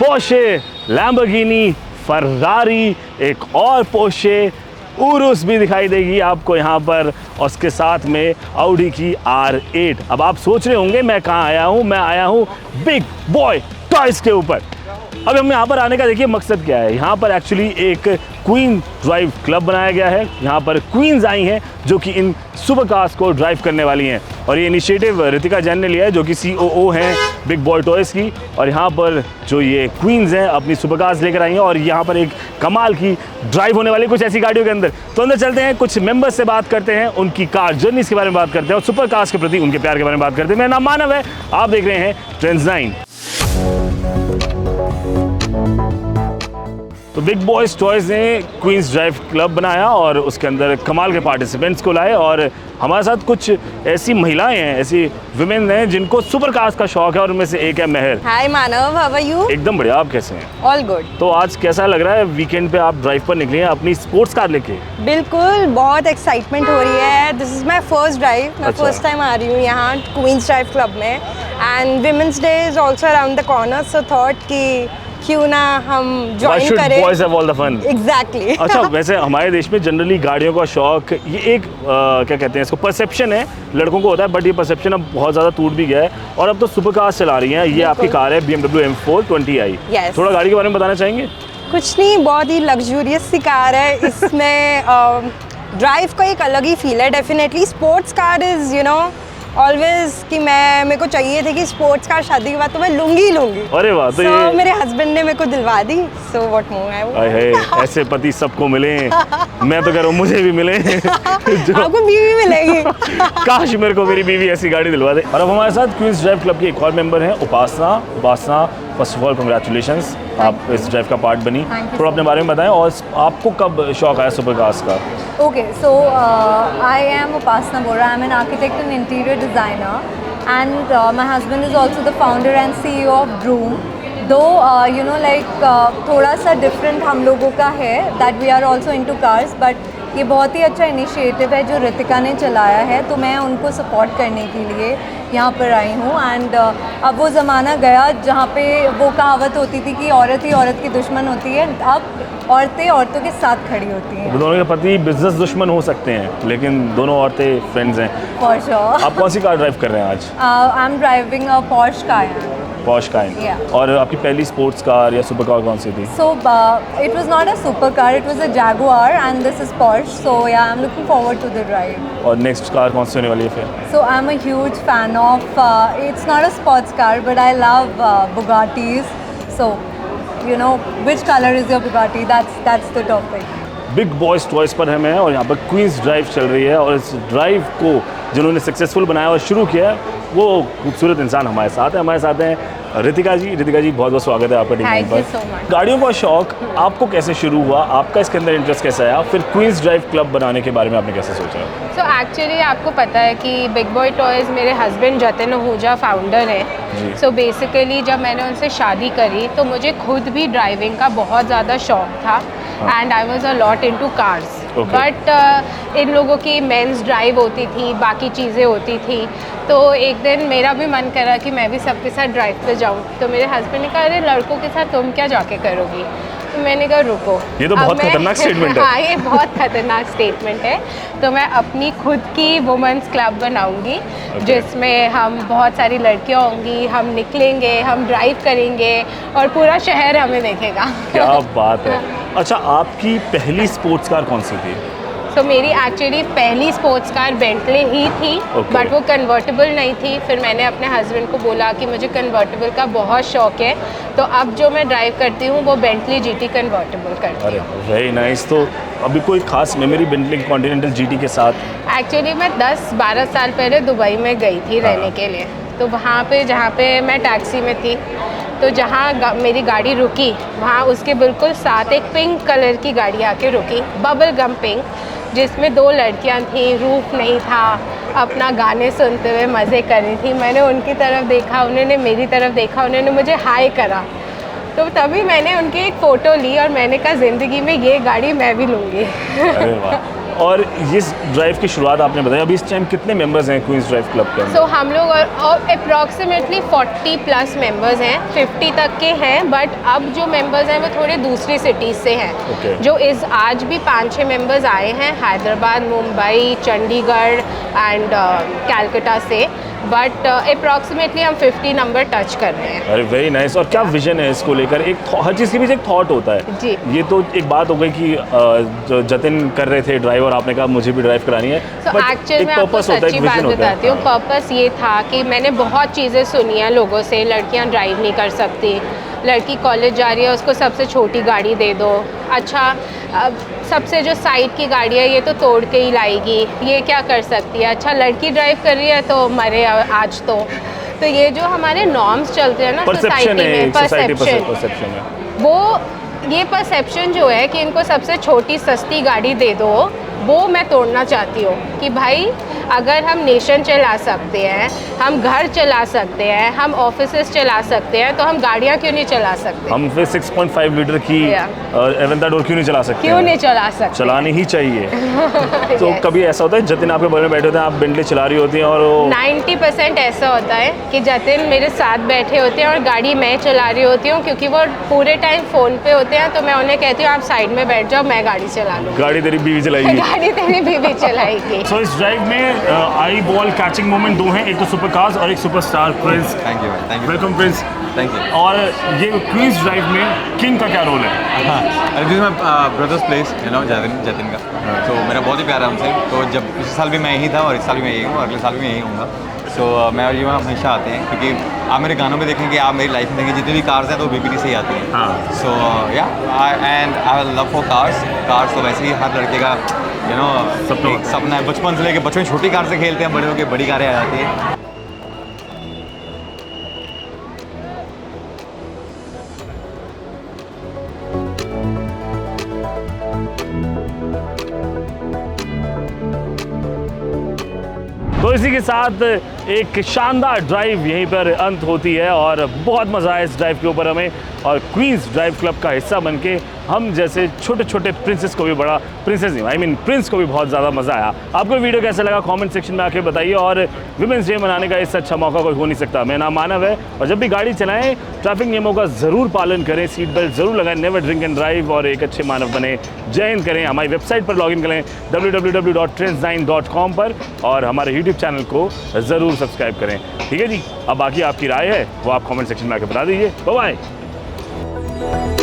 Porsche, Lamborghini, Ferrari, एक और Porsche Urs भी दिखाई देगी आपको यहाँ पर, और उसके साथ में ऑडी की R8। अब आप सोच रहे होंगे मैं कहाँ आया हूँ, मैं आया हूँ बिग बॉय टॉयज़ के ऊपर। अब हम यहाँ पर आने का देखिए मकसद क्या है। यहाँ पर एक्चुअली एक क्वीन ड्राइव क्लब बनाया गया है। यहाँ पर क्वींस आई हैं जो कि इन सुपर कार्स को ड्राइव करने वाली हैं, और ये इनिशिएटिव रितिका जैन ने लिया है जो कि COO हैं बिग बॉय टॉयज़ की। और यहाँ पर जो ये क्वींस हैं अपनी सुपर कार्स लेकर आई हैं, और यहाँ पर एक कमाल की ड्राइव होने वाली कुछ ऐसी गाड़ियों के अंदर। तो अंदर चलते हैं, कुछ मेंबर्स से बात करते हैं, उनकी कार जर्नीज के बारे में बात करते हैं और सुपर कार्स के प्रति उनके प्यार के बारे में बात करते हैं। मेरा नाम मानव है, आप देख रहे हैं ट्रेंड्स 9। तो बिग बॉयज़ टॉयज़ ने क्वींस ड्राइव क्लब बनाया और उसके अंदर कमाल के पार्टिसिपेंट्स को लाए, और हमारे साथ कुछ ऐसी महिलाएं हैं, ऐसी विमेन हैं जिनको सुपर कार्स का शौक है, और उनमें से एक है मेहर। हाय मानव, हाउ आर यू? एकदम बढ़िया, आप कैसे हैं? All good. तो आज कैसा लग रहा है, वीकेंड पे आप ड्राइव पर निकली हैं अपनी स्पोर्ट्स कार लेके? बिल्कुल, बहुत एक्साइटमेंट हो रही है। This is my first drive. मैं अच्छा। फर्स्ट टाइम आ रही हूँ यहाँ क्वींस ड्राइव क्लब में, and Women's Day is also around the corner, so thought कि क्यों ना हम ज्वाइन करें। Boys have all the fun. Exactly. अच्छा, वैसे हमारे देश में जनरली गाड़ियों का शौक ये एक क्या कहते हैं इसको, परसेप्शन है, लड़कों को होता है, बट ये परसेप्शन अब बहुत ज़्यादा टूट भी गया है, और अब तो सुपर कार्स चला रही हैं। ये आपकी कार है BMW M4 20i। Yes. थोड़ा गाड़ी के बारे में बताना चाहेंगे? कुछ नहीं, बहुत ही लग्जूरियस सी कार है। इसमें ड्राइव का एक अलग ही फील है। Definitely sports car is always कि मेरे को चाहिए थे कि स्पोर्ट्स कार शादी के बाद तो मैं लूंगी ही लूंगी। अरे वाह, तो ये मेरे हस्बैंड ने मेरे को दिलवा दी, so what more I want. ऐसे पति सबको मिले। मैं तो कह रहा हूँ मुझे भी मिले। आपको बीवी मिलेगी। काश मेरे को मेरी बीवी ऐसी गाड़ी दिलवा दे। और अब हमारे साथ क्वींस ड्राइव क्लब की एक और मेंबर हैं, उपासना। फर्स्ट ऑफ ऑल कंग्रेचुलेशंस, आप इस ड्राइव का पार्ट बनी। थोड़ा अपने बारे में बताएं, और आपको कब शौक आया सुपर कार्स का? Okay, so I am Upasana Bora. I'm an architect and interior designer, and my husband is also the founder and CEO of Broom. Though थोड़ा सा डिफरेंट हम लोगों का है, that we are also into cars, but ये बहुत ही अच्छा initiative है जो रितिका ने चलाया है, तो मैं उनको सपोर्ट करने के लिए यहाँ पर आई हूँ। एंड अब वो ज़माना गया जहाँ पे वो कहावत होती थी कि औरत ही औरत की दुश्मन होती है, अब औरतें औरतों के साथ खड़ी होती हैं। दोनों के पति बिजनेस दुश्मन हो सकते हैं, लेकिन दोनों औरतें फ्रेंड्स हैं। For sure. आप कौन सी कार ड्राइव कर रहे हैं आज? I am driving a Porsche Cayenne. Porsche Cayenne। Yeah. और आपकी पहली स्पोर्ट्स कार या सुपर कार कौन सी थी? So it was not a supercar, it was a Jaguar, and this is Porsche. So yeah, I'm looking forward to the drive. और next car कौन सी होने वाली है फिर? So I'm a huge fan of. It's not a sports car, but I love Bugattis. So which color is your Bugatti? That's the topic. Big boys toys पर हम हैं, और यहाँ पर क्वींस ड्राइव चल रही है, और इस ड्राइव को जिन्होंने सक्सेसफुल बनाया और शुरू किया है, वो खूबसूरत इंसान हमारे साथ हैं रितिका जी। बहुत बहुत स्वागत है आपका टीम Thank पर। you so much. गाड़ियों का शौक आपको कैसे शुरू हुआ, आपका इसके अंदर इंटरेस्ट कैसे आया, फिर क्वींस ड्राइव क्लब बनाने के बारे में आपने कैसे सोचा? सो एक्चुअली आपको पता है कि बिग बॉय टॉयज़ मेरे हस्बैंड जतिन आहूजा फाउंडर हैं। सो बेसिकली जब मैंने उनसे शादी करी तो मुझे खुद भी ड्राइविंग का बहुत ज़्यादा शौक था, and I was a lot into cars. But in लोगों की मेंस ड्राइव होती थी, बाकी चीज़ें होती थी, तो एक दिन मेरा भी मन करा कि मैं भी सबके साथ ड्राइव पे जाऊँ। तो मेरे हस्बैंड ने कहा, अरे लड़कों के साथ तुम क्या जाके करोगी? तो मैंने कहा रुको, ये तो बहुत खतरनाक स्टेटमेंट है। हाँ, ये बहुत खतरनाक स्टेटमेंट है। तो मैं अपनी खुद की वुमेंस क्लब बनाऊंगी, जिसमें हम बहुत सारी लड़कियां होंगी, हम निकलेंगे, हम ड्राइव करेंगे, और पूरा शहर हमें देखेगा। क्या बात है। अच्छा, आपकी पहली स्पोर्ट्स कार कौन सी थी? तो मेरी एक्चुअली पहली स्पोर्ट्स कार बेंटले ही थी, बट वो कन्वर्टेबल नहीं थी। फिर मैंने अपने हस्बैंड को बोला कि मुझे कन्वर्टेबल का बहुत शौक है, तो अब जो मैं ड्राइव करती हूँ वो बेंटली GT कन्वर्टेबल करती हूँ। Very nice. तो अभी कोई खास मेमोरी बेंटली कॉन्टिनेंटल GT के साथ? एक्चुअली मैं 10-12 साल पहले दुबई में गई थी रहने के लिए, तो वहाँ पे जहाँ पे मैं टैक्सी में थी, तो जहाँ मेरी गाड़ी रुकी वहाँ उसके बिल्कुल साथ एक पिंक कलर की गाड़ी आके रुकी, बबल गम पिंक, जिसमें 2 लड़कियां थी, रूफ नहीं था, अपना गाने सुनते हुए मज़े कर रही थी। मैंने उनकी तरफ देखा, उन्होंने मेरी तरफ देखा, उन्होंने मुझे हाय करा, तो तभी मैंने उनकी एक फ़ोटो ली और मैंने कहा ज़िंदगी में ये गाड़ी मैं भी लूँगी। अरे वाह, और इस ड्राइव की शुरुआत आपने बताया, अभी इस टाइम कितने मेंबर्स हैं क्वींस ड्राइव क्लब के अंदर? सो हम लोग अप्रॉक्सीमेटली 40 प्लस मेंबर्स हैं, 50 तक के हैं, बट अब जो मेंबर्स हैं वो थोड़े दूसरी सिटीज़ से हैं। Okay. जो इस आज भी 5-6 मेंबर्स आए हैं हैदराबाद, मुंबई, चंडीगढ़ एंड कैलकाटा से, बट अप्रॉक्सीमेटली हम 50 नंबर टच कर रहे हैं। अरे वेरी नाइस। और क्या विजन है इसको लेकर? हर चीज़ के पीछे एक थॉट होता है जी। ये तो एक बात हो गई कि जो जतिन कर रहे थे ड्राइव और आपने कहा मुझे भी ड्राइव करानी है, तो but एक्चुअल एक में आपको purpose होता है, सच्ची एक बात vision होता है। बताती हूँ। पर्पस ये था कि मैंने बहुत चीज़ें सुनी हैं लोगों से, लड़कियाँ ड्राइव नहीं कर सकती, लड़की कॉलेज जा रही है उसको सबसे छोटी गाड़ी दे दो, अच्छा अब सबसे जो साइड की गाड़ी है ये तो तोड़ के ही लाएगी, ये क्या कर सकती है, अच्छा लड़की ड्राइव कर रही है तो मरे आज तो ये जो हमारे नॉर्म्स चलते हैं ना परसेप्शन सोसाइटी है, में, एक सोसाइटी परसेप्शन, परसेप्शन है। वो ये परसेप्शन जो है कि इनको सबसे छोटी सस्ती गाड़ी दे दो, वो मैं तोड़ना चाहती हूँ कि भाई अगर हम नेशन चला सकते हैं, हम घर चला सकते हैं, हम ऑफिसेस चला सकते हैं, तो हम गाड़ियाँ क्यों नहीं चला सकते? हम फिर 6.5 लीटर की एवेंटाडोर क्यों नहीं चला सकते? क्यों नहीं चला सकते? चलानी ही चाहिए। तो Yes. कभी ऐसा होता है जतिन आपके बगल में बैठे होते हैं, आप बेंटली चला रही होती हैं और वो 90% ऐसा होता है कि जतिन मेरे साथ बैठे होते हैं और गाड़ी मैं चला रही होती हूँ, क्योंकि वो पूरे टाइम फ़ोन पे होते हैं, तो मैं उन्हें कहती हूँ आप साइड में बैठ जाओ, मैं गाड़ी चला लूँ। गाड़ी तेरी बीवी चलाएगी। गाड़ी तेरी बीवी चलाएगी। सो इस ड्राइव में आई बॉल कैचिंग मोमेंट दो हैं, एक तो सुपर कार्स और एक सुपरस्टार प्रिंस। थैंक यू भाई, thank you, welcome Prince. Thank you. और ये क्वींस ड्राइव में किंग का क्या रोल है? हाँ, अरे this my brothers place, you know, Jatin का। तो मेरा बहुत ही प्यारा हमसे, तो जब इस साल भी मैं यही था और इस साल भी मैं यही हूँ, अगले साल भी मैं यही हूँगा। सो मैं और ये हमेशा आते हैं, क्योंकि आप मेरे गानों में देखेंगे, आप मेरी लाइफ में देखेंगे, जितनी भी कार्स हैं तो बीपीडी से ही आती हैं। हाँ। सो या and I love for cars तो वैसे ही हर लड़के का यू नो सपना है, बचपन से लेके बचपन छोटी कार से खेलते हैं, बड़े होकर बड़ी कारें आ जाती हैं। तो इसी के साथ एक शानदार ड्राइव यहीं पर अंत होती है और बहुत मज़ा आया इस ड्राइव के ऊपर हमें, और क्वींस ड्राइव क्लब का हिस्सा बनके हम जैसे छोटे छोटे प्रिंसेस को भी बड़ा प्रिंसेस नहीं, आई मीन प्रिंस को भी बहुत ज़्यादा मज़ा आया। आपको वीडियो कैसा लगा कमेंट सेक्शन में आके बताइए, और विमेंस डे मनाने का इससे अच्छा मौका कोई हो नहीं सकता। मेरा नाम मानव है, और जब भी गाड़ी चलाएं ट्रैफिक नियमों का ज़रूर पालन करें, सीट बेल्ट ज़रूर लगाएं, नेवर ड्रिंक एंड ड्राइव, और एक अच्छे मानव बने। जय हिंद करें। हमारी वेबसाइट पर लॉगिन करें www.trends9.com पर, और हमारे यूट्यूब चैनल को ज़रूर सब्सक्राइब करें। ठीक है जी, अब बाकी आपकी राय है वो आप कमेंट सेक्शन में आके बता दीजिए। Bye bye.